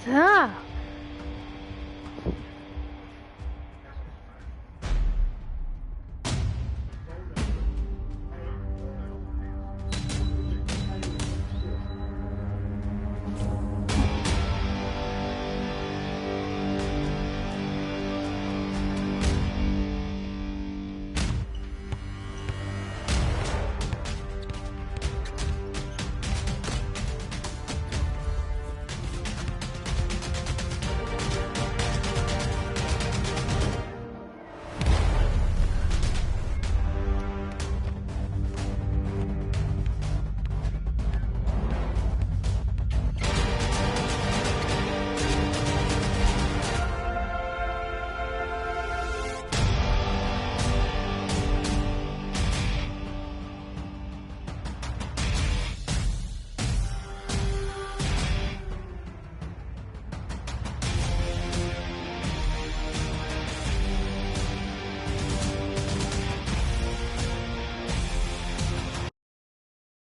Ah.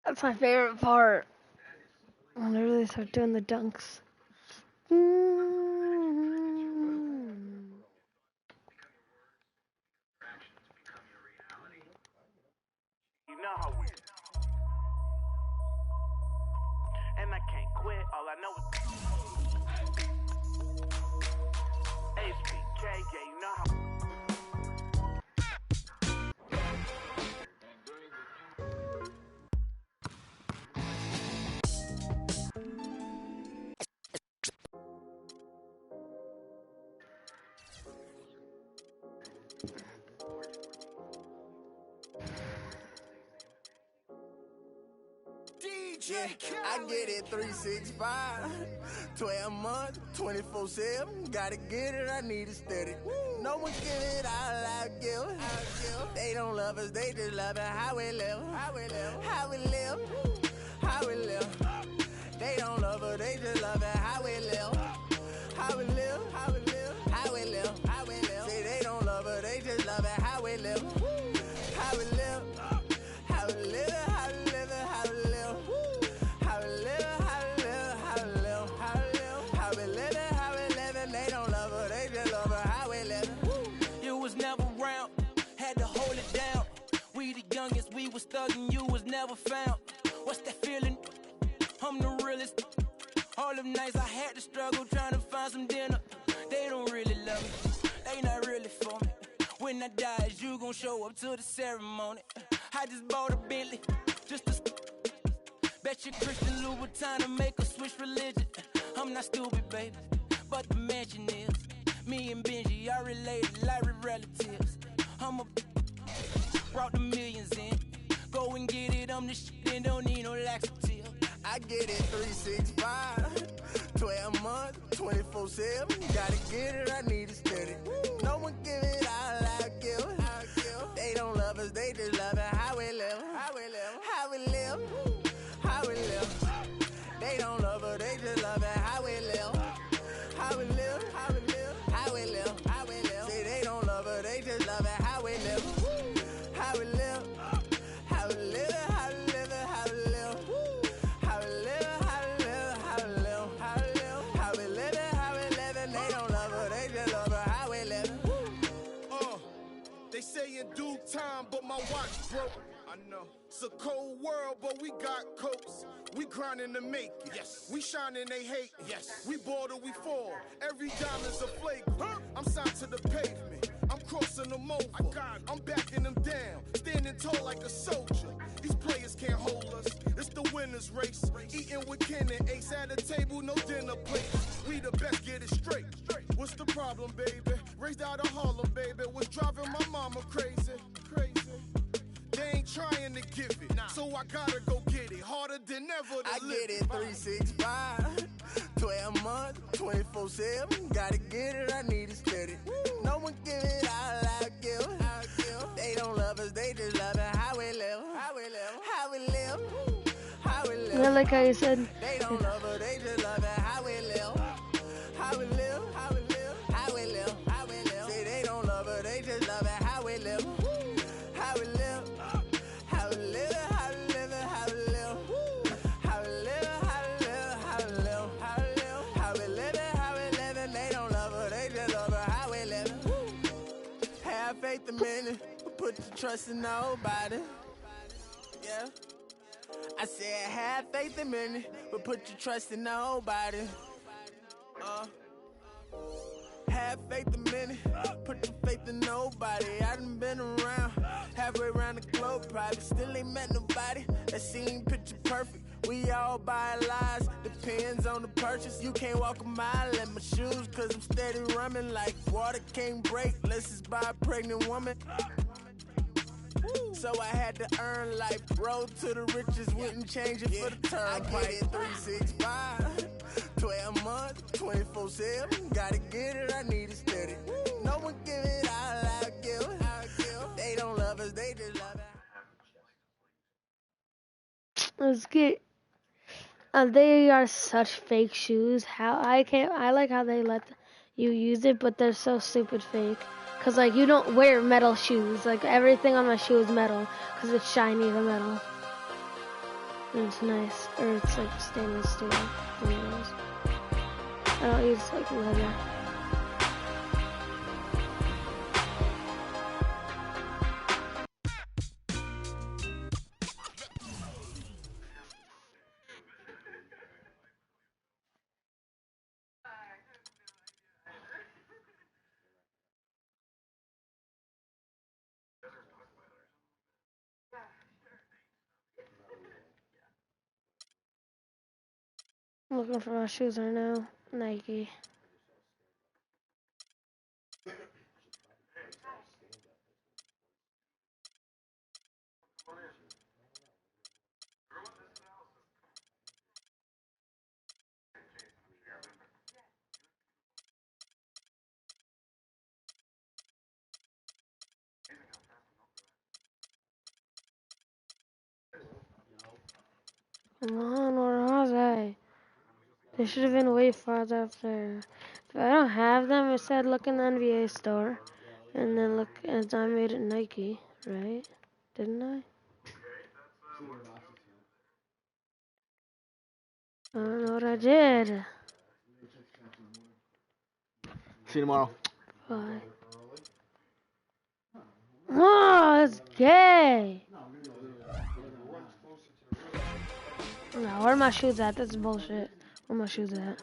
That's my favorite part. Whenever they start doing the dunks. You know how we. And I can't quit. All I know is HBK. Yeah, you know how. I get it 365, 12 months, 24/7. Gotta get it, I need it steady. No one give it all I give. They don't love us, they just love it how we live. How we live, how we live, how we live. They don't love us, they just love it how we live. How we live, how we live, how we live, how we live. Say they don't love us, they just love it how we live. How we live, how we live, how we live, how we live. How we live, how we live, how we live, how we live. How we live, how we live. They don't love her, they just love her how we live. You was never around, had to hold it down. We the youngest, we was thuggin', you was never found. What's that feeling? I'm the realest. All them nights I had to struggle trying to find some dinner. They don't really love me, they not really for me. When I die, is you gon' show up to the ceremony? I just bought a Bentley, just to bet you Christian Louboutin to make a switch religion. I'm not stupid, baby, but the mansion is. Me and Benji are related like relatives. I'm a brought the millions in. Go and get it, I'm the shit and don't need no laxative. I get it 365, 12 months, 24/7. Gotta get it, I need it steady. No one give it all I give. They don't love us, they just love it how we live. How we live, how we live, how we live. They don't love us, they just love it how we live. How we live, how we live, how we live, how we live. Say they don't love us, they just love it how we live. How we live, how we live, how we live, how we live. How we live, how we live, how we live, how we live. How we live, how we live. They don't love her, they just love her how we live. They say in due time, but my watch broke. I know. It's a cold world, but we got coats. We grinding to make it. Yes. We shining, they hate. Yes. We bored or we fall. Every diamond's a flagrant. I'm signed to the pavement. I'm crossing them over. I'm backing them down. Standing tall like a soldier. These players can't hold us. It's the winner's race. Eating with Ken and Ace at a table, no dinner plate. We the best, get it straight. What's the problem, baby? Raised out of Harlem, baby. What's driving my mama crazy? They ain't trying to give it, so I gotta go get it. Harder than ever to I live get it 365, 12 months, 24/7. Gotta get it, I need it steady. No one give it all I give. They don't love us, they just love it how we live. How we live, how we live, how we live. I like how you said. They don't love us, they just love it how we live. How we live, how we live, how we live, how we live. Say they don't love us, they just love it how we live. How we live, how we live, how we live, how we live. How we live, how we live, how we live, how we live. How we live, minute, but put your trust in nobody. Yeah. I said have faith in minute, but put your trust in nobody. Have faith a minute, put your faith in nobody. I done been around, halfway around the globe, probably still ain't met nobody that seem picture perfect. We all buy lies, depends on the purchase. You can't walk a mile in my shoes, cause I'm steady running like water can't break. Let's just buy a pregnant woman. So I had to earn life, road to the riches, wouldn't change it for the turnpike. I get it 365, 12 months, 24/7. Gotta get it, I need it steady. No one give it all I give. They don't love us, they just love it. Let's get. They are such fake shoes. I like how they let you use it, but they're so stupid fake. Cause like you don't wear metal shoes. Like everything on my shoe is metal, cause it's shiny the metal. And it's nice, or it's like stainless steel. One of those. I don't use like leather. I'm looking for my shoes right now. Nike. Come on, where are they? They should have been way farther up there. If I don't have them, it said look in the NBA store. And then look, and I made it Nike, right? Didn't I? I don't know what I did. See you tomorrow. Bye. Oh, it's gay. No, where are my shoes at? That's bullshit. Where are my shoes at?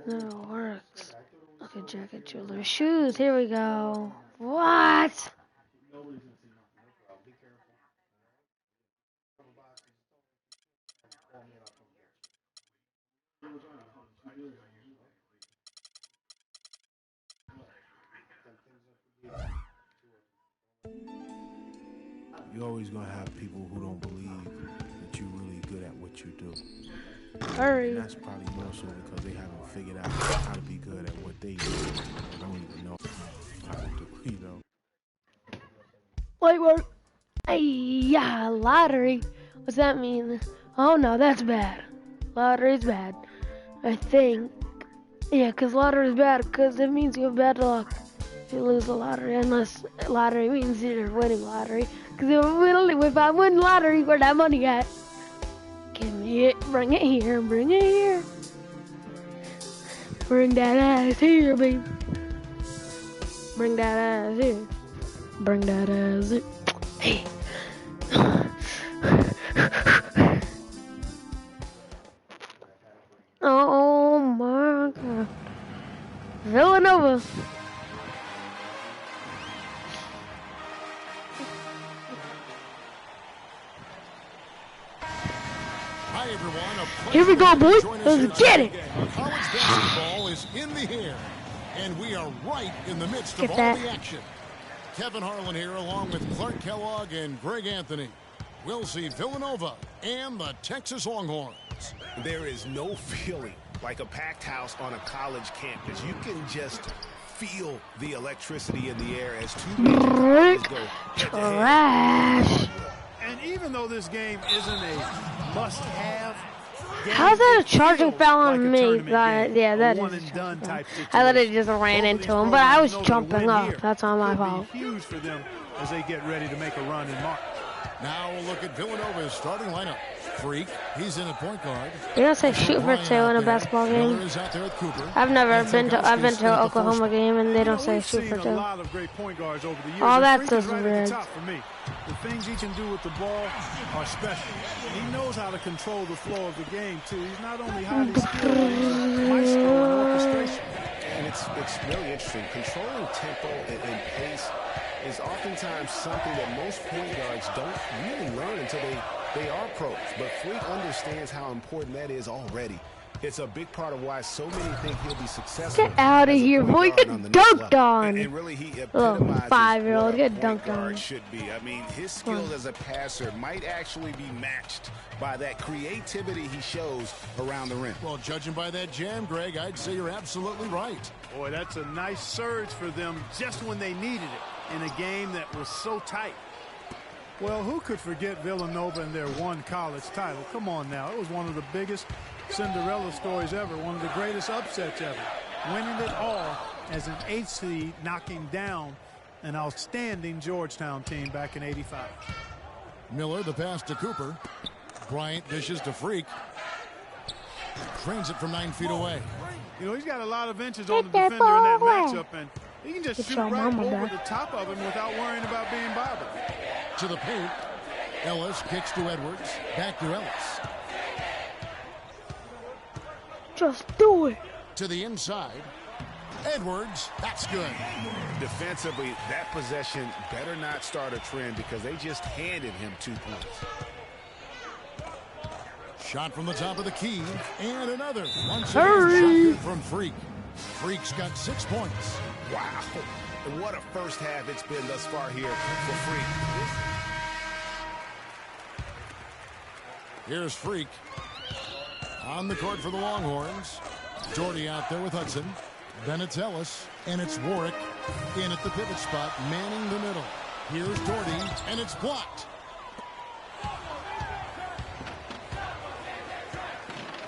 No, it works. Okay, jacket, jewelry, shoes. Here we go. What? You're always gonna have people who don't believe that you're really good at what you do. Hurry. And that's probably more so because they haven't figured out how to be good at what they do. They don't even know how to do, you know. Light work. Hey, yeah, lottery. What's that mean? Oh no, that's bad. Lottery's bad. I think. Yeah, because lottery's bad because it means you have bad luck if you lose the lottery. Unless lottery means you're winning lottery. Because if I win lottery, where that money at? Give me it. Bring it here. Bring it here. Bring that ass here, baby. Bring that ass here. Bring that ass here. Hey. Oh my God. Villanova. Hi everyone. Here we go, boys. Let's get it. College basketball is in the air, and we are right in the midst of all the action. Kevin Harlan here, along with Clark Kellogg and Greg Anthony. We'll see Villanova and the Texas Longhorns. There is no feeling like a packed house on a college campus. You can just feel the electricity in the air as two teams go trash. And even though this game isn't a must-have, how's that a charging foul on me? Yeah, that is. I literally just ran into him, but I was jumping up. That's not my fault. Huge for them as they get ready to make a run in March. Now we'll look at Villanova's starting lineup. Freak, he's in at point guard. They don't say shoot for two in a basketball game. I've been to Oklahoma game and they don't say shoot for two. A lot of great point guards over the years. Oh, that's just just weird. For me. The things he can do with the ball are special. He knows how to control the flow of the game too. He's not only highly skilled, but he's a maestro in orchestration. And it's really interesting. Controlling tempo and pace is oftentimes something that most point guards don't really learn until they are pros. But Freak understands how important that is already. It's a big part of why so many think he'll be successful. Get out of here, boy. Get dunked on. And really, he little epitomizes 5-year-old. what a Get point dunked on. guard should be. I mean, his skill as a passer might actually be matched by that creativity he shows around the rim. Well, judging by that jam, Greg, I'd say you're absolutely right. Boy, that's a nice surge for them just when they needed it in a game that was so tight. Well, who could forget Villanova and their one college title? Come on now. It was one of the biggest Cinderella stories ever, one of the greatest upsets ever. Winning it all as an 8th seed, knocking down an outstanding Georgetown team back in '85. Miller, the pass to Cooper. Bryant dishes to Freak. Trains it from 9 feet away. You know, he's got a lot of inches on the defender in that matchup, and he can just shoot right over the top of him without worrying about being bothered. To the paint. Ellis kicks to Edwards. Back to Ellis. Just do it. To the inside. Edwards, that's good. Defensively, that possession better not start a trend because they just handed him 2 points. Shot from the top of the key, and another. Once Hurry. again, from Freak. Freak's got 6 points. Wow. And what a first half it's been thus far here for Freak. Here's Freak. On the court for the Longhorns. Doherty out there with Hudson. Then it's Ellis, and it's Warwick in at the pivot spot, manning the middle. Here's Doherty, and it's blocked.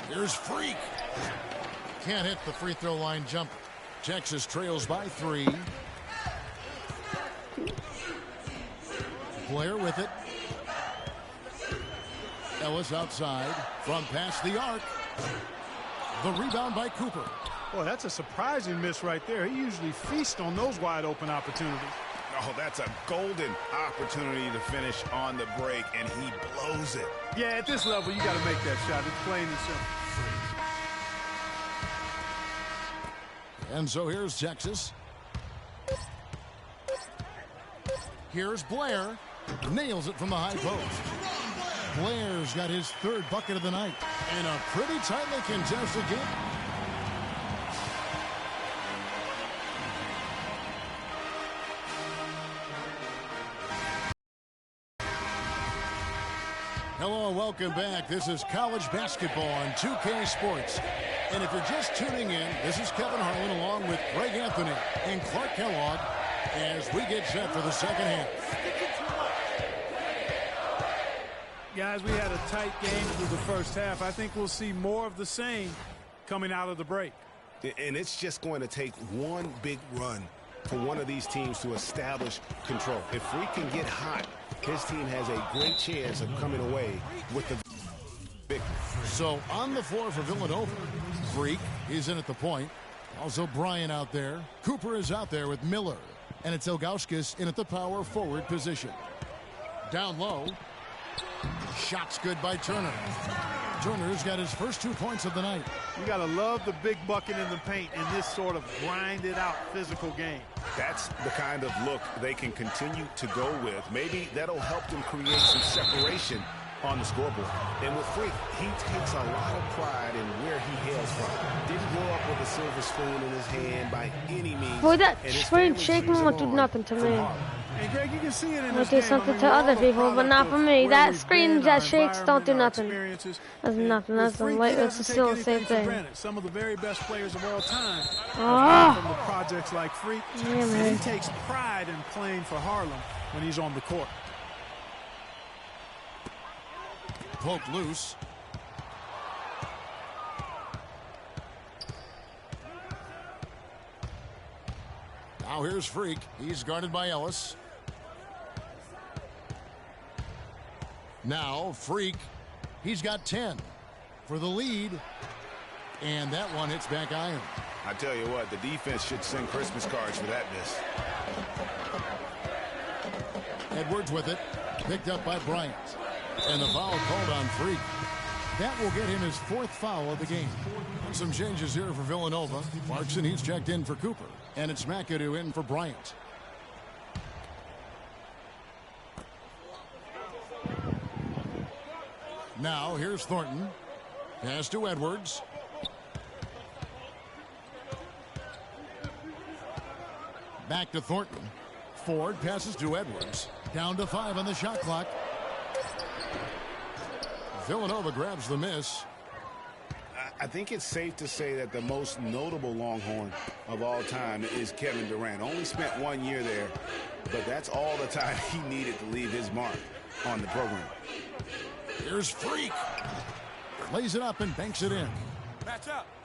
Here's Freak. Can't hit the free throw line jumper. Texas trails by 3. Blair with it. Ellis outside from past the arc. The rebound by Cooper. Boy, that's a surprising miss right there. He usually feasts on those wide open opportunities. Oh, that's a golden opportunity to finish on the break, and he blows it. Yeah, at this level, you got to make that shot. It's plain and simple. And so here's Texas. Here's Blair. Nails it from the high post. Blair's got his 3rd bucket of the night. And a pretty tightly contested game. Hello and welcome back. This is college basketball on 2K Sports. And if you're just tuning in, this is Kevin Harlan along with Greg Anthony and Clark Kellogg as we get set for the second half. Guys, we had a tight game through the first half. I think we'll see more of the same coming out of the break. And it's just going to take one big run for one of these teams to establish control. If we can get hot, his team has a great chance of coming away with the victory. So on the floor for Villanova, Freak is in at the point. Also Bryant out there. Cooper is out there with Miller. And it's Ilgauskas in at the power forward position. Down low. Shots good by Turner. Turner's got his first 2 points of the night. You got to love the big bucket in the paint in this sort of grinded out physical game. That's the kind of look they can continue to go with. Maybe that'll help them create some separation on the scoreboard. And with Freak, he takes a lot of pride in where he hails from. Didn't grow up with a silver spoon in his hand by any means. Boy, that screen shaking won't do nothing to me. And Greg, you can see it in It'll do something to other people, but not for me. That screen that shakes don't do nothing. That's nothing. That's still the same thing. Some of the very best players of all time from the projects like Freak. Yeah, and he takes pride in playing for Harlem when he's on the court. Poked loose. Now here's Freak. He's guarded by Ellis. Now, Freak, he's got 10 for the lead. And that one hits back iron. I tell you what, the defense should send Christmas cards for that miss. Edwards with it, picked up by Bryant. And the foul called on Freak. That will get him his 4th foul of the game. Some changes here for Villanova. Clarkson, he's checked in for Cooper. And it's McAdoo in for Bryant. Now, here's Thornton. Pass to Edwards. Back to Thornton. Ford passes to Edwards. Down to 5 on the shot clock. Villanova grabs the miss. I think it's safe to say that the most notable Longhorn of all time is Kevin Durant. Only spent 1 year there, but that's all the time he needed to leave his mark on the program. Here's Freak. Lays it up and banks it in.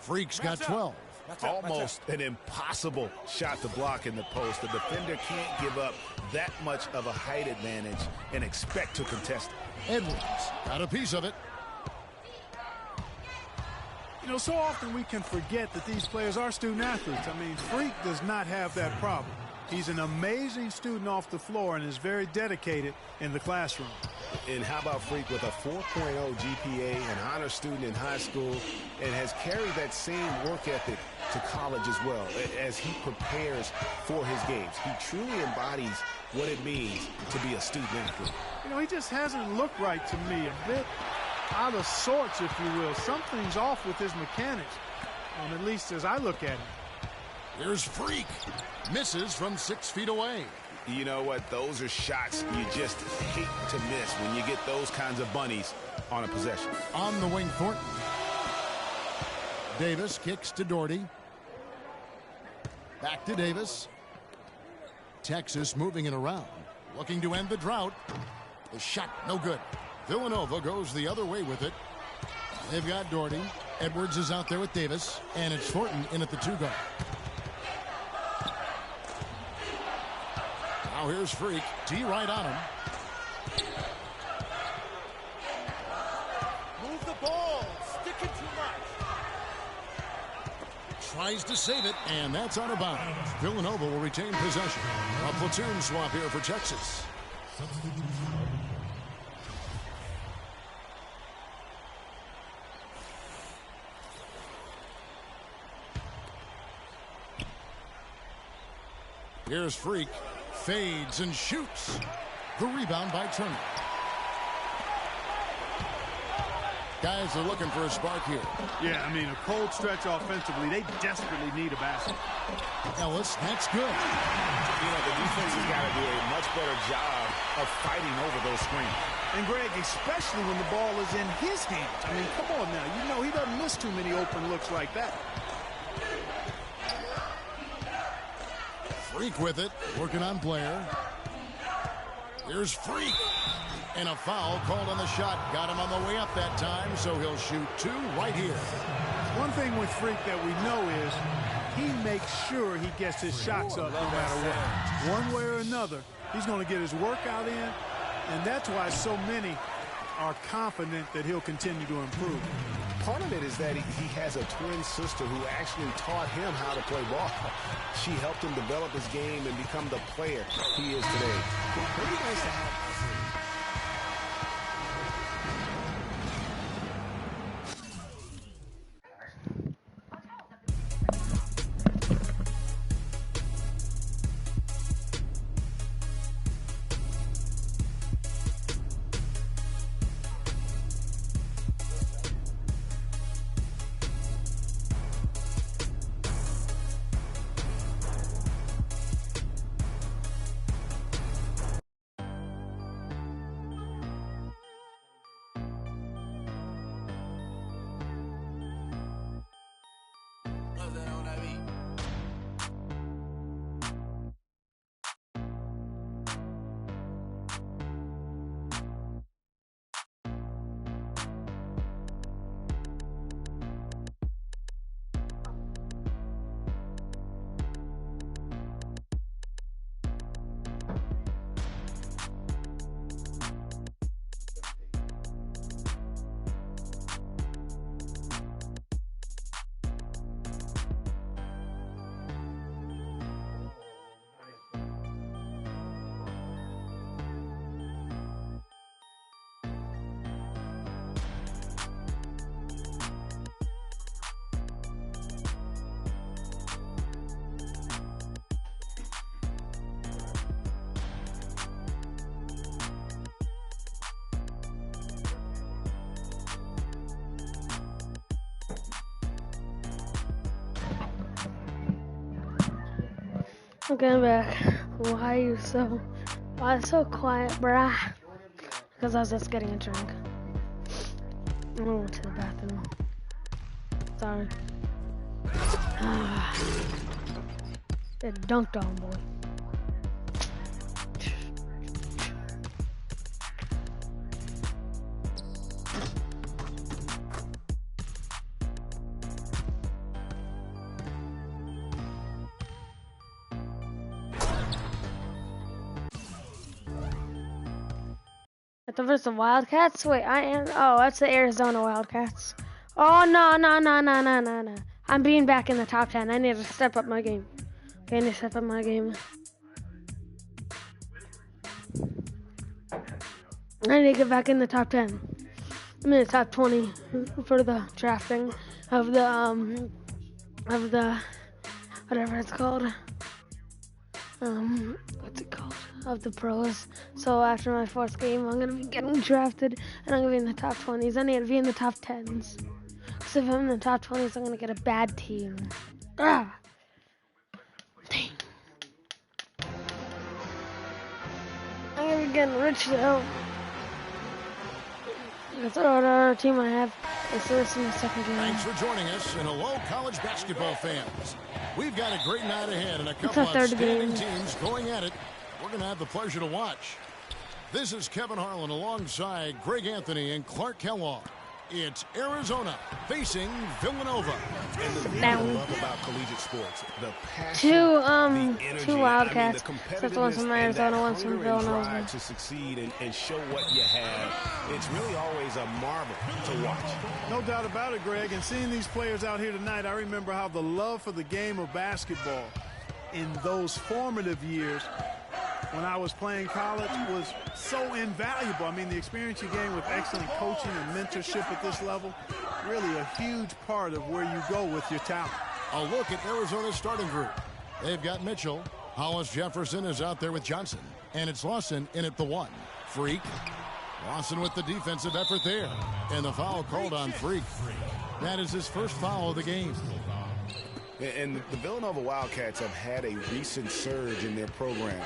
Freak's got 12. Almost an impossible shot to block in the post. The defender can't give up that much of a height advantage and expect to contest it. Edwards got a piece of it. You know, so often we can forget that these players are student athletes. I mean, Freak does not have that problem. He's an amazing student off the floor and is very dedicated in the classroom. And how about Freak with a 4.0 GPA, an honor student in high school, and has carried that same work ethic to college as well as he prepares for his games. He truly embodies what it means to be a student athlete. You know, he just hasn't looked right to me. A bit out of sorts, if you will. Something's off with his mechanics, at least as I look at him. Here's Freak. Misses from 6 feet away. You know what? Those are shots you just hate to miss when you get those kinds of bunnies on a possession. On the wing, Thornton. Davis kicks to Doherty. Back to Davis. Texas moving it around. Looking to end the drought. The shot, no good. Villanova goes the other way with it. They've got Doherty. Edwards is out there with Davis. And it's Thornton in at the 2 guard. Now here's Freak. T right on him. Move the ball. Stick it too much. Tries to save it, and that's out of bounds. Villanova will retain possession. A platoon swap here for Texas. Here's Freak. Fades and shoots. The rebound by Turner. Guys are looking for a spark here. Yeah, I mean, a cold stretch offensively. They desperately need a basket. Ellis, that's good. You know, the defense has got to do a much better job of fighting over those screens. And, Greg, especially when the ball is in his hands. I mean, come on now. You know he doesn't miss too many open looks like that. Freak with it, working on Blair. Here's Freak. And a foul called on the shot. Got him on the way up that time, so he'll shoot 2 right here. One thing with Freak that we know is he makes sure he gets his shots up no matter what. One way or another, he's going to get his workout in, and that's why so many are confident that he'll continue to improve. Part of it is that he has a twin sister who actually taught him how to play ball. She helped him develop his game and become the player he is today. Pretty nice to have. Okay, I'm back. Why so quiet, bruh? Because I was just getting a drink. I went to the bathroom. Sorry. Get dunked on, boy. I thought it was the Wildcats. Wait, oh, that's the Arizona Wildcats. Oh, no. I'm being back in the top 10. I need to step up my game. Okay, I need to step up my game. I need to get back in the top 10. I'm in the top 20 for the drafting of the whatever it's called. What's it called? Of the pros. So after my 4th game, I'm gonna be getting drafted, and I'm gonna be in the top 20s. I need to be in the top 10s. Because if I'm in the top 20s, I'm gonna get a bad team. Dang. I'm gonna be getting rich though. That's what other team I have. So this is my 2nd game. Thanks for joining us, and hello, college basketball fans. We've got a great night ahead and a couple of outstanding teams going at it. We're going to have the pleasure to watch. This is Kevin Harlan alongside Greg Anthony and Clark Kellogg. It's Arizona facing Villanova. And the thing I love about collegiate sports, the passion, the energy, two Wildcats. I mean, the So one's from Arizona, one's from Villanova. drive to succeed and show what you have. It's really always a marvel to watch. No doubt about it, Greg. And seeing these players out here tonight, I remember how the love for the game of basketball in those formative years when I was playing college was so invaluable. I mean, the experience you gain with excellent coaching and mentorship at this level, really a huge part of where you go with your talent. A look at Arizona's starting group. They've got Mitchell. Hollis Jefferson is out there with Johnson. And it's Lawson in at the 1. Freak. Lawson with the defensive effort there. And the foul called on Freak. That is his first foul of the game. And the Villanova Wildcats have had a recent surge in their program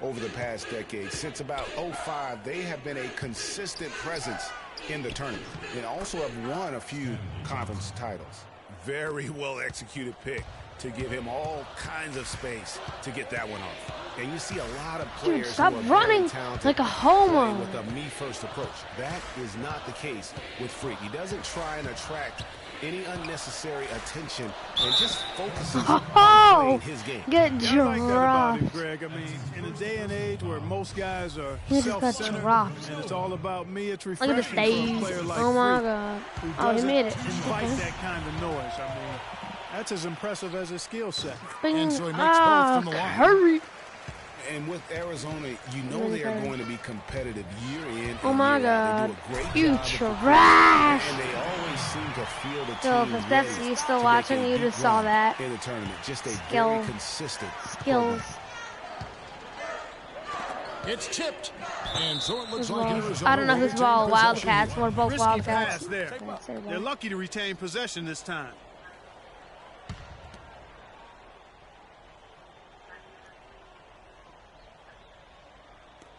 over the past decade. Since about 05, they have been a consistent presence in the tournament and also have won a few conference titles. Very well executed pick to give him all kinds of space to get that one off. And you see a lot of players stop who are running like a homo with a me-first approach. That is not the case with Freak. He doesn't try and attract any unnecessary attention and just focuses on playing his game. Get I like that about dropped. him, Greg. I mean, in a day and age where most guys are He just got self-centered dropped. and it's all about me, it's Look at the refreshing for a stage. player like Oh my Freak, god. who Oh, he doesn't made it. invite Okay. that kind of noise. I mean, that's as impressive as his skill set. And so he makes both from the line. Hurry. And with Arizona, you know they are going to be competitive year in and Oh my year out. god. They do a great You job of trash. and they always seem to feel the Yo, team if that's ready you still to watching, make a you deep just saw run that. in the tournament. Just a Skill. very consistent Skills. It's tipped. And so it looks Whose like ball? Arizona I don't know will whose retain ball. possession Wildcats. here. We're both Risky Wildcats. pass there. Didn't say They're that. lucky to retain possession this time.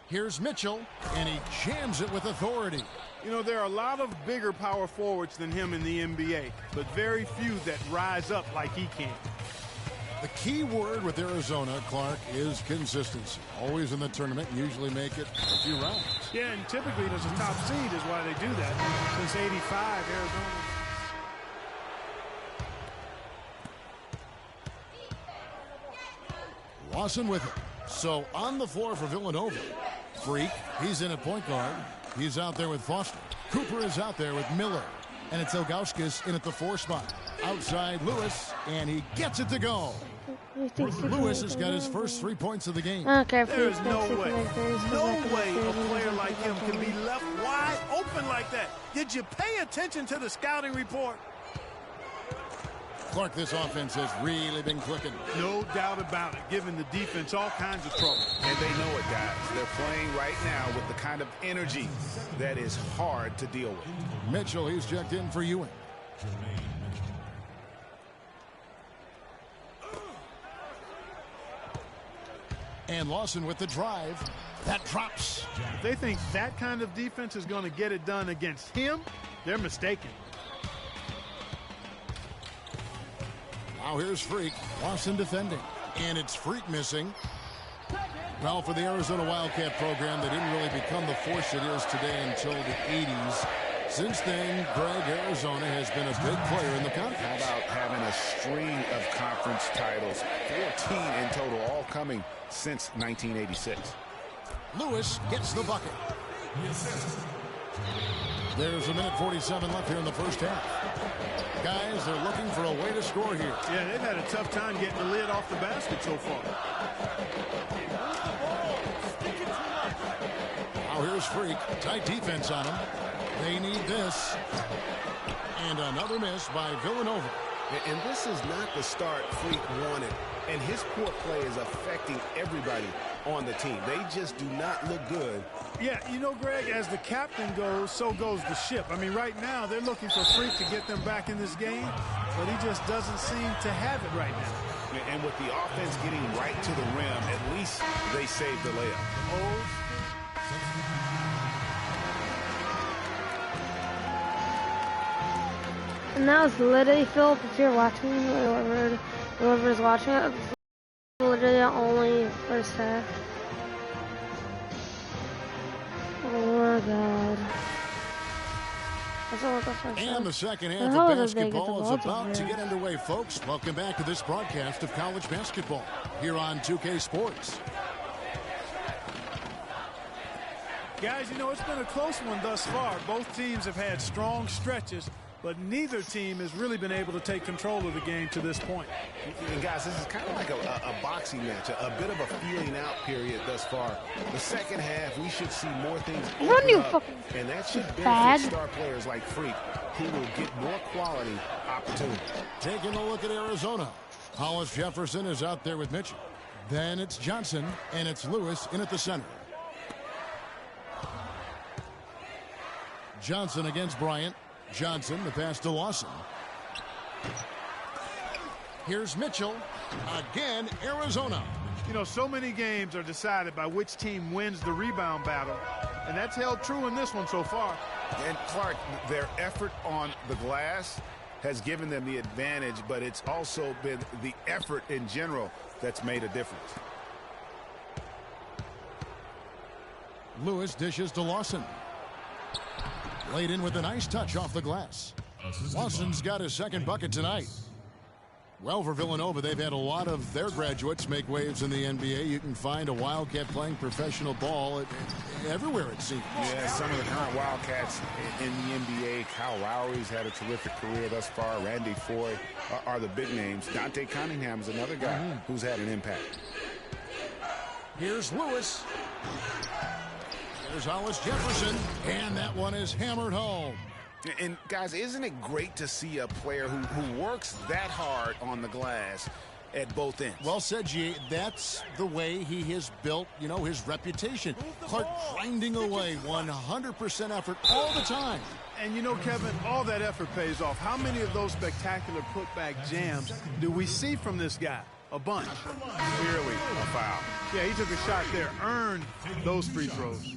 Here's Mitchell, and he jams it with authority. You know, there are a lot of bigger power forwards than him in the NBA, but very few that rise up like he can. The key word with Arizona, Clark, is consistency. Always in the tournament, usually make it a few rounds. Yeah, and typically as a top seed is why they do that. Since 85, Arizona. Lawson with it. So on the floor for Villanova. Freak, he's in at point guard. He's out there with Foster. Cooper is out there with Miller. And it's Ilgauskas in at the 4 spot. Outside Lewis, and he gets it to go. Lewis has got his first 3 points of the game. Okay, There is no way a player like him can be left wide open like that. Did you pay attention to the scouting report? Clark, this offense has really been clicking. No doubt about it, giving the defense all kinds of trouble. And they know it, guys. They're playing right now with the kind of energy that is hard to deal with. Mitchell, he's checked in for Ewing. And Lawson with the drive. That drops. If they think that kind of defense is going to get it done against him, they're mistaken. Now here's Freak. Lawson defending. And it's Freak missing. Well, for the Arizona Wildcat program, they didn't really become the force it is today until the 80s. Since then, Greg, Arizona has been a big player in the conference. How about having a string of conference titles? 14 in total, all coming since 1986. Lewis gets the bucket. There's a minute 47 left here in the first half. Guys, they're looking for a way to score here. Yeah, they've had a tough time getting the lid off the basket so far. Now here's Freak. Tight defense on him. They need this. And another miss by Villanova. And this is not the start Freak wanted. And his poor play is affecting everybody on the team. They just do not look good. Yeah, you know, Greg, as the captain goes, so goes the ship. I mean, right now, they're looking for Freak to get them back in this game, but he just doesn't seem to have it right now. And with the offense getting right to the rim, at least they saved the layup. And that was literally, Philip, if you're watching, or whoever is watching it, it's literally only first half. Oh my God. And the second half of basketball is about to get underway, folks. Welcome back to this broadcast of college basketball here on 2K Sports. Guys, you know, it's been a close one thus far. Both teams have had strong stretches, but neither team has really been able to take control of the game to this point. And guys, this is kind of like a boxing match, a bit of a feeling out period thus far. The second half, we should see more things open up, and that should benefit star players like Freak, who will get more quality opportunities. Taking a look at Arizona. Hollis Jefferson is out there with Mitchell. Then it's Johnson, and it's Lewis in at the center. Johnson against Bryant. Johnson, the pass to Lawson. Here's Mitchell. Again, Arizona. You know, so many games are decided by which team wins the rebound battle, and that's held true in this one so far. And Clark, their effort on the glass has given them the advantage, but it's also been the effort in general that's made a difference. Lewis dishes to Lawson. Laid in with a nice touch off the glass. Lawson's got his second bucket tonight. Well, for Villanova, they've had a lot of their graduates make waves in the NBA. You can find a Wildcat playing professional ball everywhere, it seems. Yeah, some of the current Wildcats in the NBA. Kyle Lowry's had a terrific career thus far. Randy Foye are the big names. Dante Cunningham is another guy who's had an impact. Here's Lewis. There's Hollis Jefferson, and that one is hammered home. And guys, isn't it great to see a player who works that hard on the glass at both ends? Well said, G. That's the way he has built, you know, his reputation. Clark grinding away, 100% effort all the time. And you know, Kevin, all that effort pays off. How many of those spectacular putback jams do we see from this guy? A bunch. Clearly a foul. Yeah, he took a shot there, earned those free throws.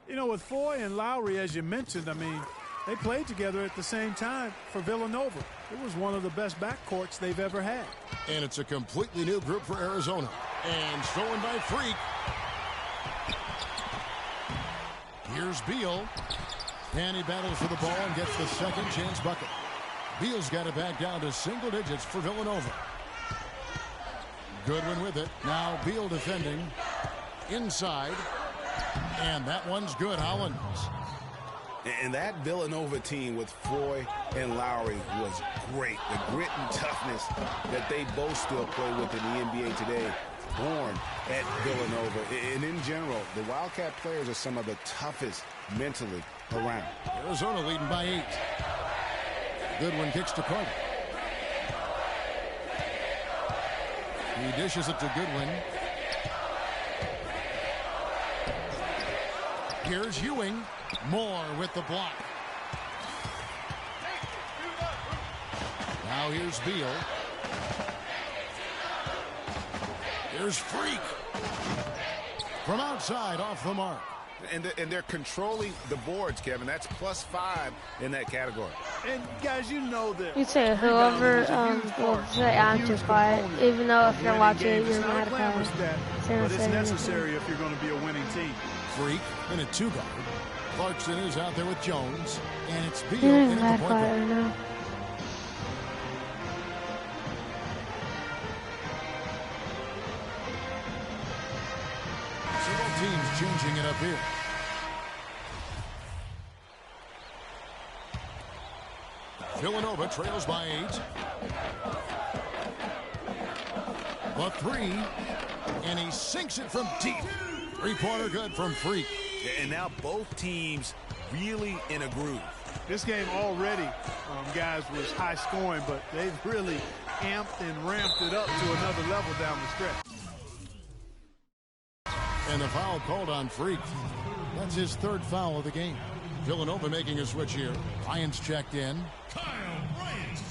You know, with Foye and Lowry, as you mentioned, I mean, they played together at the same time for Villanova. It was one of the best backcourts they've ever had. And it's a completely new group for Arizona. And stolen by Freak. Here's Beal. And he battles for the ball and gets the second chance bucket. Beal's got it back down to single digits for Villanova. Goodwin with it. Now Beal defending. Inside. And that one's good. Hollins. And that Villanova team with Foye and Lowry was great. The grit and toughness that they both still play with in the NBA today, born at Villanova. And in general, the Wildcat players are some of the toughest mentally around. Arizona leading by 8. Goodwin kicks to Carter. He dishes it to Goodwin. Here's Ewing. Moore with the block. Now here's Beal. Here's Freak. From outside, off the mark. And they're controlling the boards, Kevin. That's +5 in that category. And guys, you know that. You say whoever will say I'm too quiet, even though if you're watching, you're not mad at but it's necessary if you're going to be a winning team. Freak in a 2-guard. Clarkson is out there with Jones, and it's Beal in at the point guard. Teams changing it up here. Villanova trails by 8. The 3, and he sinks it from deep. 3-pointer good from Freak. And now both teams really in a groove. This game already, guys, was high scoring, but they've really amped and ramped it up to another level down the stretch. And the foul called on Freak. That's his 3rd foul of the game. Villanova making a switch here. Bryant's checked in. Kyle Bryant.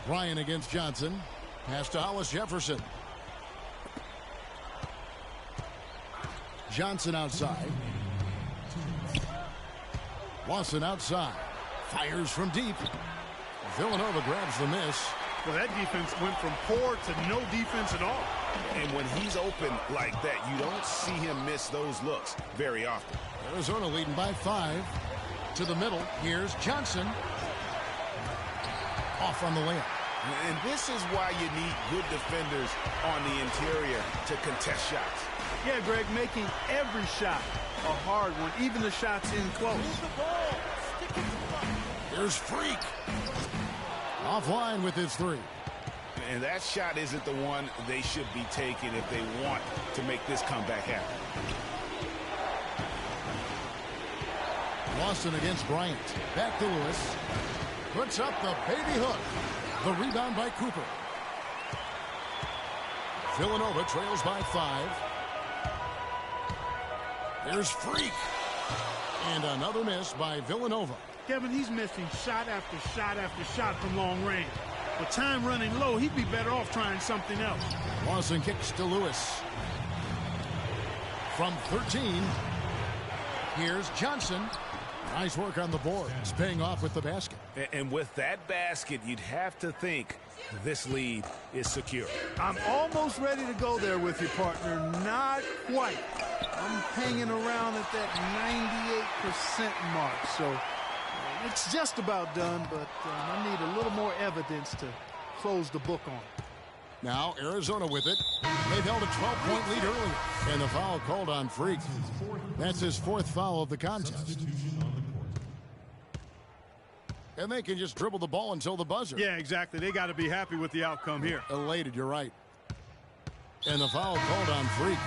Bryant against Johnson. Pass to Hollis Jefferson. Johnson outside. Lawson outside. Fires from deep. Villanova grabs the miss. Well, that defense went from poor to no defense at all. And when he's open like that, you don't see him miss those looks very often. Arizona leading by 5. To the middle. Here's Johnson. Off on the layup. And this is why you need good defenders on the interior to contest shots. Yeah, Greg, making every shot a hard one, even the shots in close. Here's Freak. Offline with his 3. And that shot isn't the one they should be taking if they want to make this comeback happen. Lawson against Bryant. Back to Lewis. Puts up the baby hook. The rebound by Cooper. Villanova trails by 5. There's Freak. And another miss by Villanova. Kevin, he's missing shot after shot after shot from long range. With time running low, he'd be better off trying something else. Lawson kicks to Lewis. From 13, here's Johnson. Nice work on the board. It's paying off with the basket. And with that basket, you'd have to think this lead is secure. I'm almost ready to go there with you, partner. Not quite. I'm hanging around at that 98% mark, so it's just about done, but I need a little more evidence to close the book on. Now Arizona with it. They've held a 12-point lead earlier. And the foul called on Freak. That's his 4th foul of the contest. And they can just dribble the ball until the buzzer. Yeah, exactly. They got to be happy with the outcome here. Elated, you're right. And the foul called on Freak.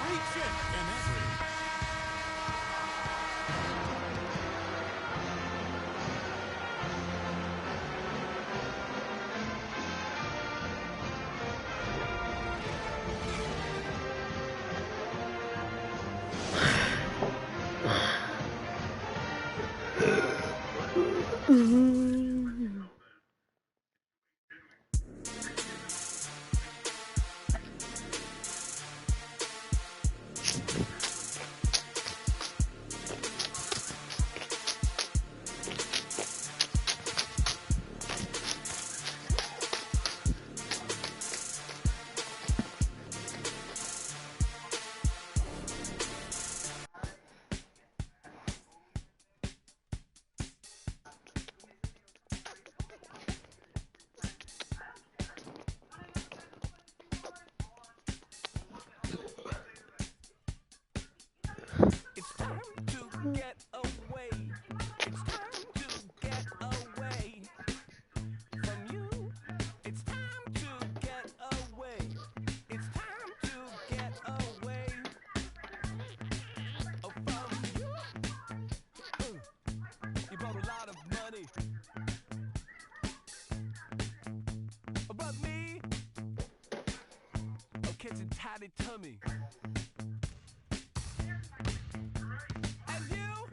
Catching tiny tummy. And you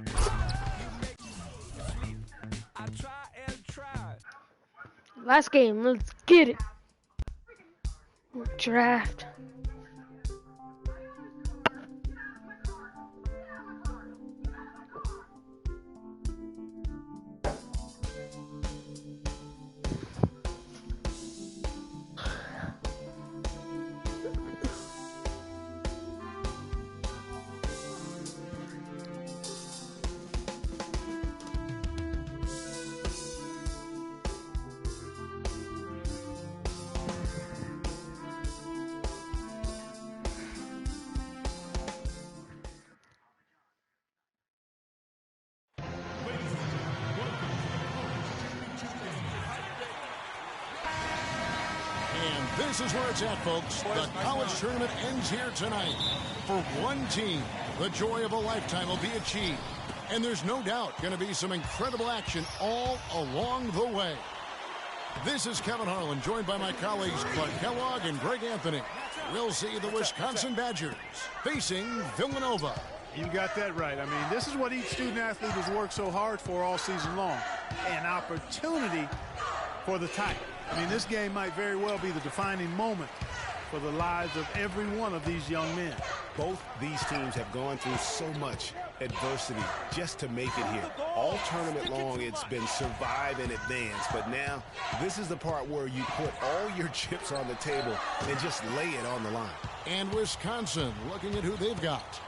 make me sleep. I try and try. Last game, let's get it. draft. This is where it's at, folks. The college tournament ends here tonight. For one team, the joy of a lifetime will be achieved. And there's no doubt going to be some incredible action all along the way. This is Kevin Harlan, joined by my colleagues Clark Kellogg and Greg Anthony. We'll see the Wisconsin Badgers facing Villanova. You got that right. I mean, this is what each student athlete has worked so hard for all season long. An opportunity for the title. I mean, this game might very well be the defining moment for the lives of every one of these young men. Both these teams have gone through so much adversity just to make it here. All tournament long, it's been survive and advance. But now, this is the part where you put all your chips on the table and just lay it on the line. And Wisconsin looking at who they've got.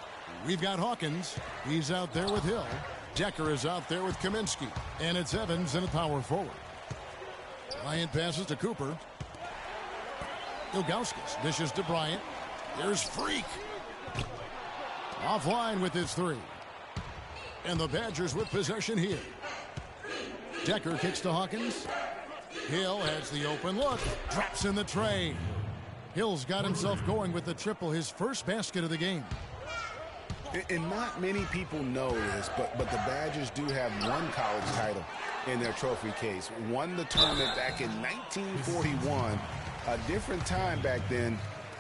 We've got Hawkins. He's out there with Hill. Decker is out there with Kaminsky. And it's Evans in a power forward. Bryant passes to Cooper. Ilgauskas dishes to Bryant. There's Freak. Offline with his three. And the Badgers with possession here. Decker kicks to Hawkins. Hill has the open look. Drops in the tray. Hill's got himself going with the triple, his first basket of the game. And not many people know this, but the Badgers do have one college title in their trophy case. Won the tournament back in 1941. A different time back then,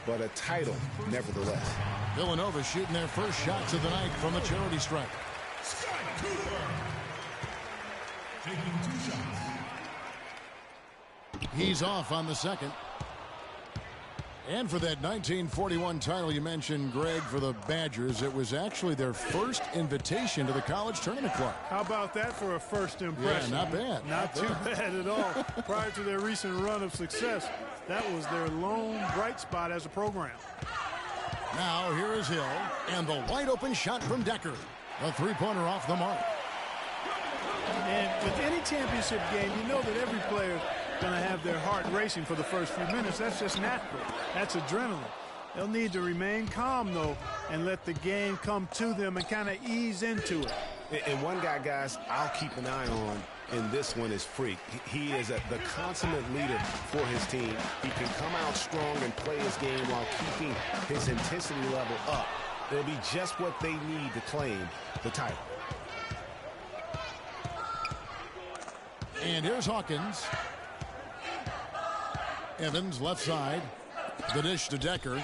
but a title nevertheless. Villanova shooting their first shots of the night from a charity stripe. Taking 2 shots. He's off on the second. And for that 1941 title you mentioned, Greg, for the Badgers, it was actually their first invitation to the college tournament club. How about that for a first impression? Yeah, not bad. Not too bad at all. Prior to their recent run of success, that was their lone bright spot as a program. Now here is Hill, and the wide open shot from Decker. The three-pointer off the mark. And with any championship game, you know that every player going to have their heart racing for the first few minutes. That's just natural. That's adrenaline. They'll need to remain calm, though, and let the game come to them and kind of ease into it. And one guy, guys, I'll keep an eye on, and this one is Freak. He is the consummate leader for his team. He can come out strong and play his game while keeping his intensity level up. It'll be just what they need to claim the title. And here's Hawkins. Evans left side. The dish to Decker.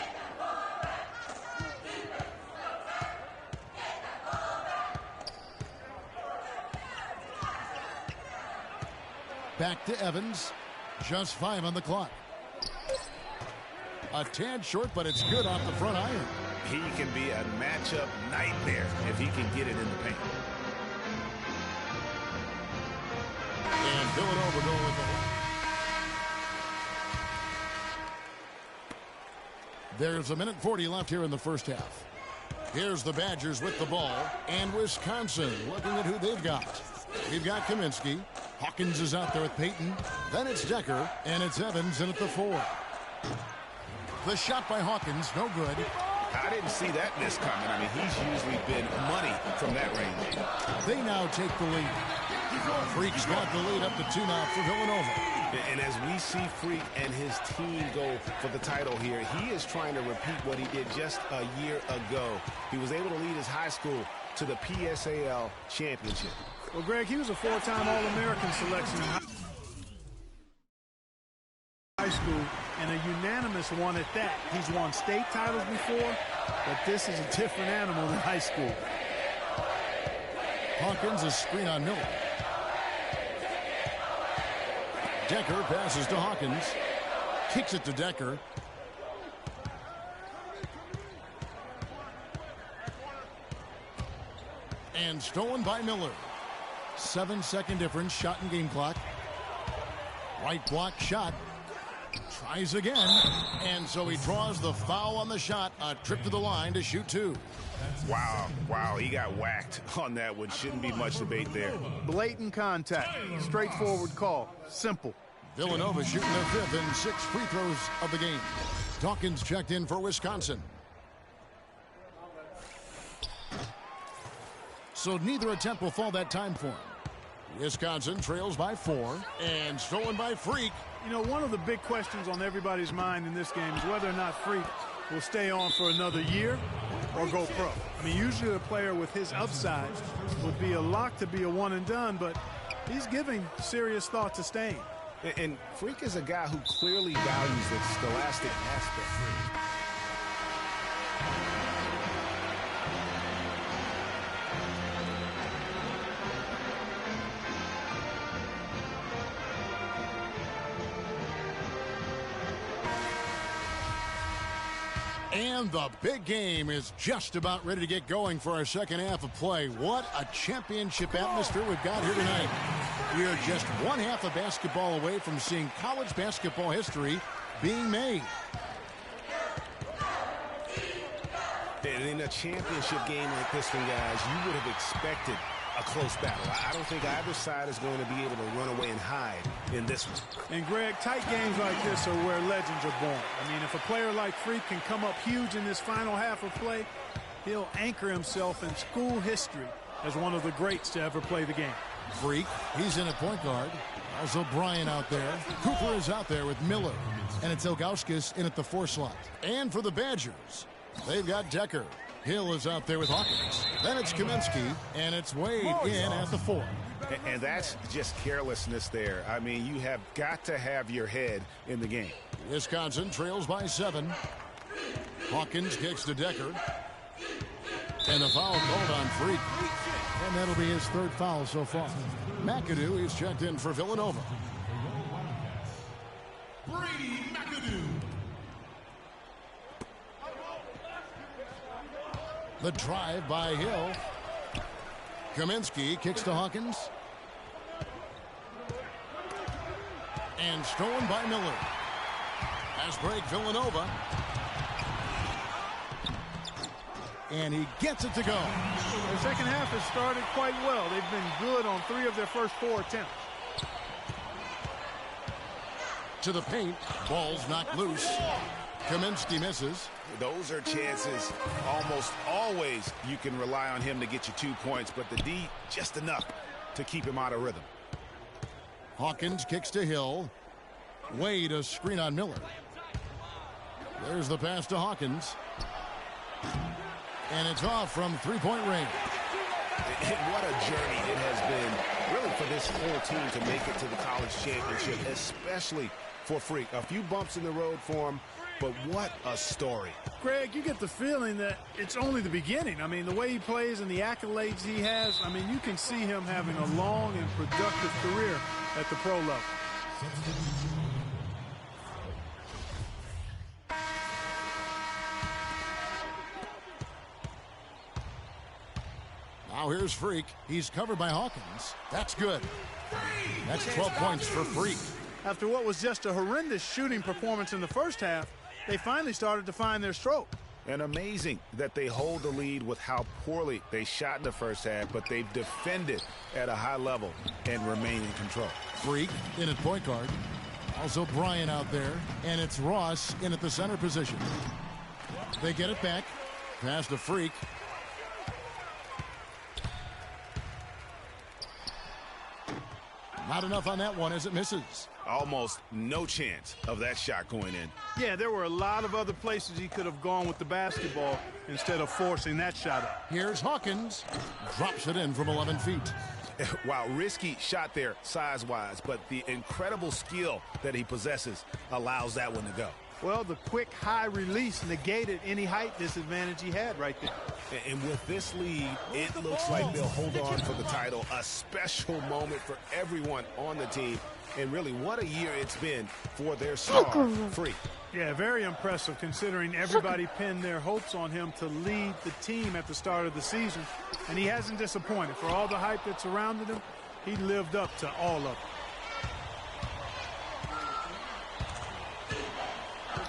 Back to Evans. Just 5 on the clock. A tad short, but it's good off the front iron. He can be a matchup nightmare if he can get it in the paint. And Villanova going with it. There's 1:40 left here in the first half. Here's the Badgers with the ball, and Wisconsin looking at who they've got. We've got Kaminsky. Hawkins is out there with Payton. Then it's Decker, and it's Evans in at the 4. The shot by Hawkins, no good. I didn't see that miss coming. I mean, he's usually been money from that range. They now take the lead. Freak's got the lead up to 2 now for Villanova. And as we see Freak and his team go for the title here, he is trying to repeat what he did just a year ago. He was able to lead his high school to the PSAL championship. Well, Greg, he was a 4-time All-American selection in high school and a unanimous one at that. He's won state titles before, but this is a different animal than high school. Hawkins is screen on Miller. Decker passes to Hawkins. Kicks it to Decker. And stolen by Miller. 7-second difference, shot and game clock. Right block shot. Tries again. And so he draws the foul on the shot. A trip to the line to shoot 2. Wow, he got whacked on that one. Shouldn't be much debate there. Blatant contact. Straightforward call. Simple. Villanova shooting their 5th and 6 free throws of the game. Dawkins checked in for Wisconsin. So neither attempt will fall that time for him. Wisconsin trails by 4 and stolen by Freak. You know, one of the big questions on everybody's mind in this game is whether or not Freak will stay on for another year or go pro. I mean, usually a player with his upside would be a lock to be a one and done, but he's giving serious thought to staying. And Freak is a guy who clearly values the scholastic aspect. And the big game is just about ready to get going for our second half of play. What a championship atmosphere we've got here tonight. We are just one half of basketball away from seeing college basketball history being made. And in a championship game like this one, guys, you would have expected a close battle. I don't think either side is going to be able to run away and hide in this one. And Greg, tight games like this are where legends are born. I mean, if a player like Freak can come up huge in this final half of play, he'll anchor himself in school history as one of the greats to ever play the game. Freak, he's in at point guard. Also Bryant out there. Cooper is out there with Miller. And it's Ilgauskas in at the 4 slot. And for the Badgers, they've got Decker. Hill is out there with Hawkins. Then it's Kaminsky, and it's Wade in at the 4. And that's just carelessness there. I mean, you have got to have your head in the game. Wisconsin trails by 7. Hawkins kicks to Decker. And a foul called on Freak. And that'll be his 3rd foul so far. McAdoo is checked in for Villanova. Brady McAdoo. The drive by Hill. Kaminsky kicks to Hawkins. And stolen by Miller. Pass break Villanova. And he gets it to go. The second half has started quite well. They've been good on 3 of their first 4 attempts. To the paint. Ball's knocked loose. Kaminsky misses. Those are chances almost always you can rely on him to get you 2 points, but the D just enough to keep him out of rhythm. Hawkins kicks to Hill. Wade a screen on Miller. There's the pass to Hawkins. And it's off from 3-point range. And what a journey it has been really for this whole team to make it to the college championship, especially for Freak. A few bumps in the road for him, but what a story. Greg, you get the feeling that it's only the beginning. I mean, the way he plays and the accolades he has, I mean, you can see him having a long and productive career at the pro level. Now here's Freak. He's covered by Hawkins. That's good. That's 12 points for Freak. After what was just a horrendous shooting performance in the first half, they finally started to find their stroke. And amazing that they hold the lead with how poorly they shot in the first half, but they've defended at a high level and remain in control. Freak in at point guard. Also Bryant out there. And it's Ross in at the center position. They get it back. Pass to Freak. Not enough on that one as it misses. Almost no chance of that shot going in. Yeah, there were a lot of other places he could have gone with the basketball instead of forcing that shot up. Here's Hawkins. Drops it in from 11 feet. Wow, risky shot there size-wise, but the incredible skill that he possesses allows that one to go. Well, the quick high release negated any height disadvantage he had right there. And with this lead, it looks like they'll hold on for the title. A special moment for everyone on the team. And really, what a year it's been for their star, Freak. Yeah, very impressive considering everybody pinned their hopes on him to lead the team at the start of the season. And he hasn't disappointed. For all the hype that surrounded him, he lived up to all of it.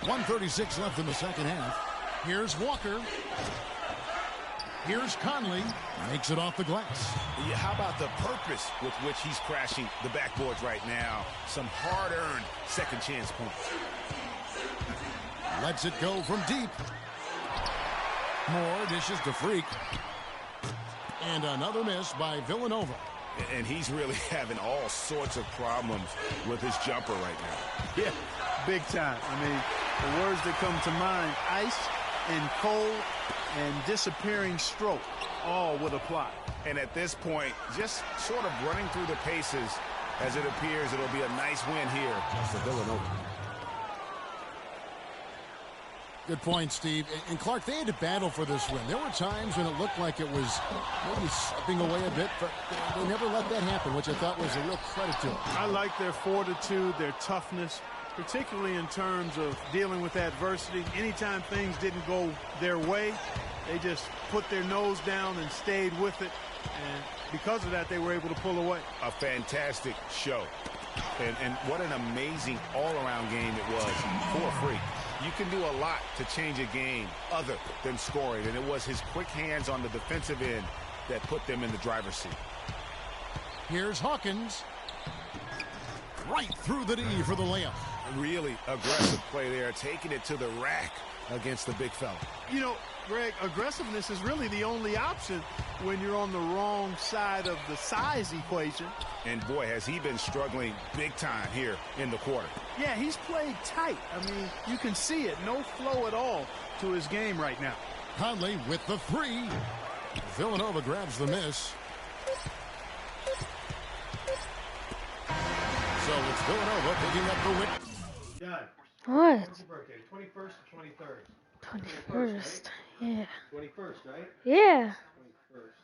1:36 left in the second half. Here's Walker. Here's Conley. Makes it off the glass. Yeah, how about the purpose with which he's crashing the backboards right now? Some hard-earned second chance points. Lets it go from deep. More dishes to Freak. And another miss by Villanova. And he's really having all sorts of problems with his jumper right now. Yeah, big time. I mean, the words that come to mind, ice and cold and disappearing stroke, all would apply. And at this point, just sort of running through the paces, as it appears it'll be a nice win here for Villanova. Good point, Steve. And Clark, they had to battle for this win. There were times when it looked like it was maybe slipping away a bit, but they never let that happen, which I thought was a real credit to them. I like their fortitude, their toughness, particularly in terms of dealing with adversity. Anytime things didn't go their way, they just put their nose down and stayed with it. And because of that, they were able to pull away. A fantastic show. And what an amazing all-around game it was for Freak. You can do a lot to change a game other than scoring, and it was his quick hands on the defensive end that put them in the driver's seat. Here's Hawkins. Right through the knee for the layup. Really aggressive play there, taking it to the rack against the big fella. You know, Greg, aggressiveness is really the only option when you're on the wrong side of the size equation. And boy, has he been struggling big time here in the quarter. Yeah, he's played tight. I mean, you can see it. No flow at all to his game right now. Conley with the three. Villanova grabs the miss. So it's Villanova picking up the win. What? When's your birthday? 21st or 23rd? 21st. Yeah. 21st, right? Yeah. 21st.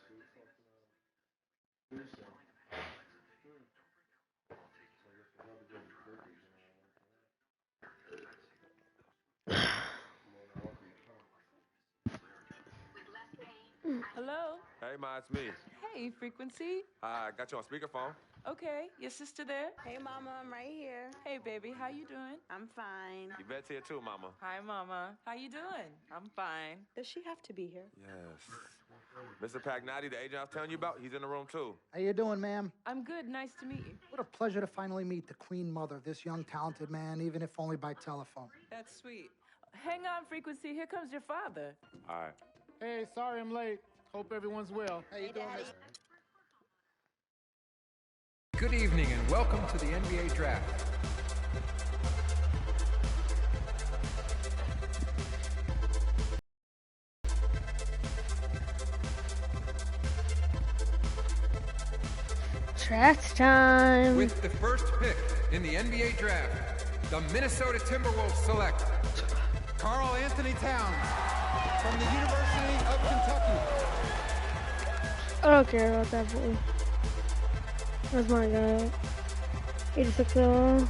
Hello? Hey, Ma, it's me. Hey, Frequency. I got you on speakerphone. Okay, your sister there? Hey, Mama, I'm right here. Hey, baby, how you doing? I'm fine. Yvette's here too, Mama. Hi, Mama. How you doing? I'm fine. Does she have to be here? Yes. Mr. Pagnotti, the agent I was telling you about, he's in the room too. How you doing, ma'am? I'm good. Nice to meet you. What a pleasure to finally meet the queen mother of this young, talented man, even if only by telephone. That's sweet. Hang on, Frequency. Here comes your father. All right. Hey, sorry I'm late. Hope everyone's well. How you doing, Miss? Good evening and welcome to the NBA Draft. Draft time. With the first pick in the NBA Draft, the Minnesota Timberwolves select Karl Anthony Towns from the University of Kentucky. I don't care about that boy. That's my guy. 86 years old.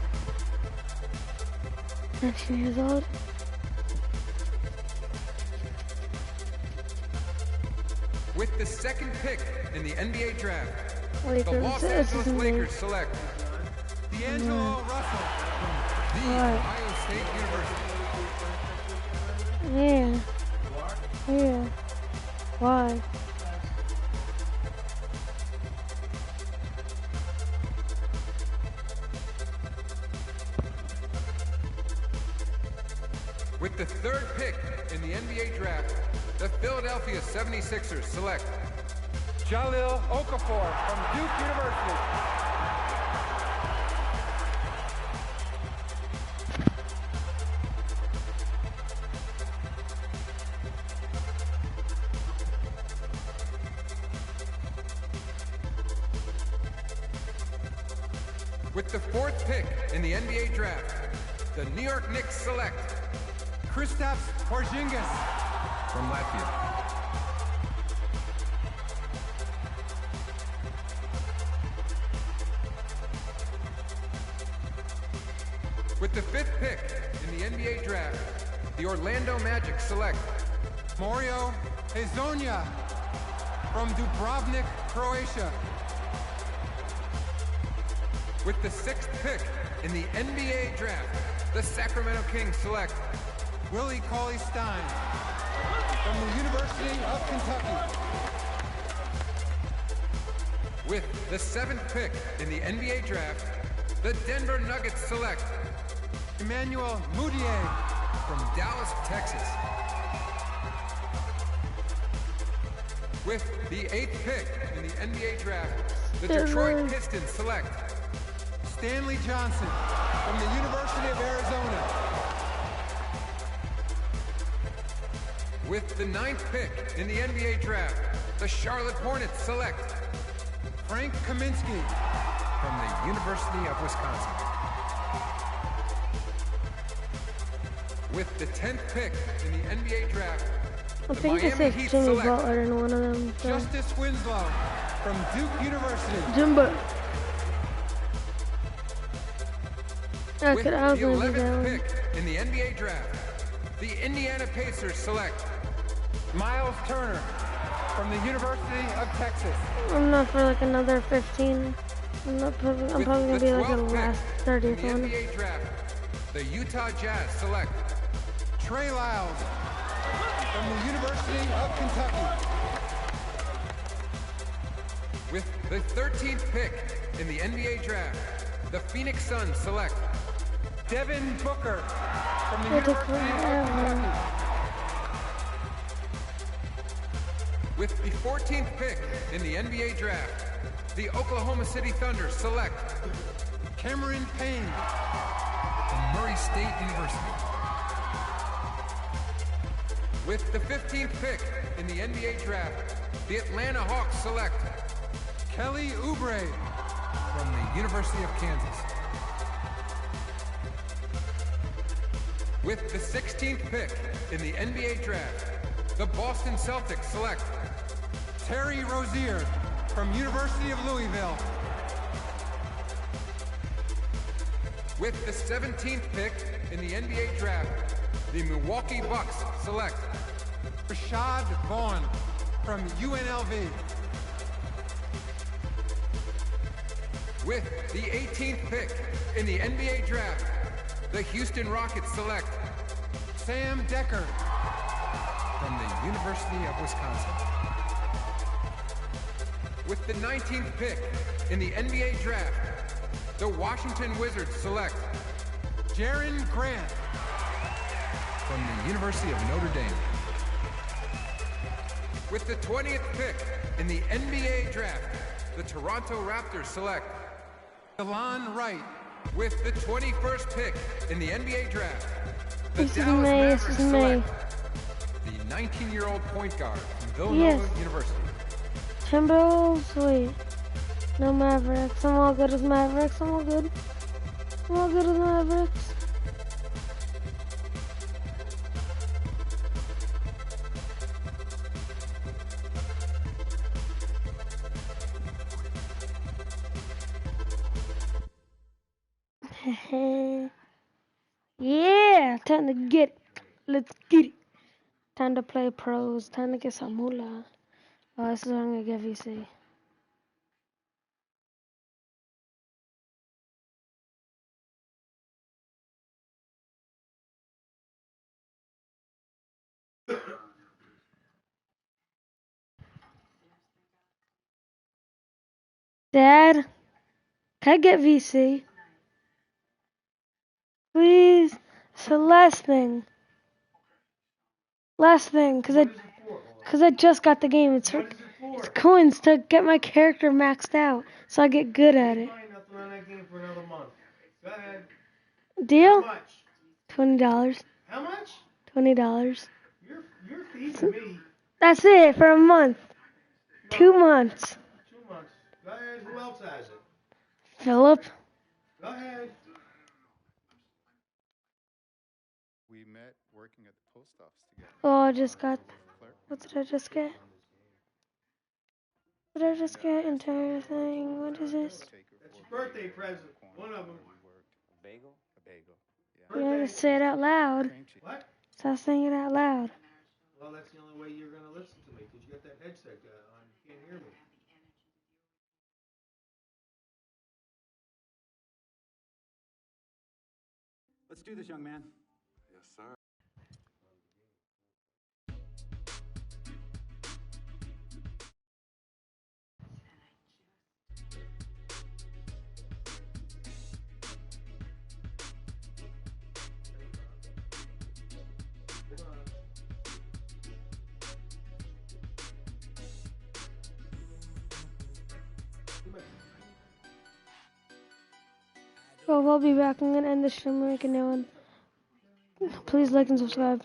19 years old. With the second pick in the NBA Draft, Lakers. the Los Angeles Lakers select D'Angelo Russell from the Ohio State University. Yeah. Yeah. Why? With the third pick in the NBA Draft, the Philadelphia 76ers select Jahlil Okafor from Duke University. With the fourth pick in the NBA Draft, the New York Knicks select Kristaps Porzingis from Latvia. With the 5th pick in the NBA draft, the Orlando Magic select Mario Hezonja from Dubrovnik, Croatia. With the 6th pick in the NBA draft, the Sacramento Kings select Willie Cauley-Stein from the University of Kentucky. With the 7th pick in the NBA draft, the Denver Nuggets select Emmanuel Mudiay from Dallas, Texas. With the 8th pick in the NBA draft, the Detroit Pistons select Stanley Johnson from the University of Arizona. With the 9th pick in the NBA draft, the Charlotte Hornets select Frank Kaminsky from the University of Wisconsin. With the 10th pick in the NBA draft, I think it says Jimmy Butler in one of them. So. Justice Winslow from Duke University. Jimbo. I With could also the do that 11th one. pick in the NBA draft, the Indiana Pacers select Miles Turner from the University of Texas. I'm not for like another 15. I'm probably gonna be like the last 30th in the one. NBA draft, the Utah Jazz select Trey Lyles from the University of Kentucky. With the 13th pick in the NBA draft, the Phoenix Suns select Devin Booker from the University of Kentucky. With the 14th pick in the NBA draft, the Oklahoma City Thunder select Cameron Payne from Murray State University. With the 15th pick in the NBA draft, the Atlanta Hawks select Kelly Oubre from the University of Kansas. With the 16th pick in the NBA draft, the Boston Celtics select Terry Rozier from University of Louisville. With the 17th pick in the NBA draft, the Milwaukee Bucks select Rashad Vaughn from UNLV. With the 18th pick in the NBA draft, the Houston Rockets select Sam Decker from the University of Wisconsin. With the 19th pick in the NBA draft, the Washington Wizards select Jaren Grant from the University of Notre Dame. With the 20th pick in the NBA draft, the Toronto Raptors select Delon Wright. With the 21st pick in the NBA draft, the Dallas Mavericks select the 19-year-old point guard from Villanova University. Timberwolves, wait. No Mavericks. I'm all good as Mavericks. I'm all good. I'm all good as Mavericks. Yeah, time to get it. Let's get it. Time to play pros. Time to get some moolah. Oh, this is what I'm gonna get VC. Dad, can I get VC? Please. It's the last thing. Last thing, cause I just got the game. It's coins to get my character maxed out, so I get good at it. Deal? $20. How much? $20. You're teasing me. That's it for a month. 2 months. 2 months. Go ahead. Who else has it? Philip. Go ahead. We met working working at the post office together. Oh, I just got. What did I just get? What did I just get? Entire thing. What is this? That's your birthday present. One of them. A bagel? A bagel. You gotta say it out loud. What? Stop saying it out loud. Well, that's the only way you're going to listen to me, because you got that headset on. You can't hear me. Let's do this, young man. Yes, sir. Well, we'll be back. I'm gonna end the stream and make a new one. Please like and subscribe.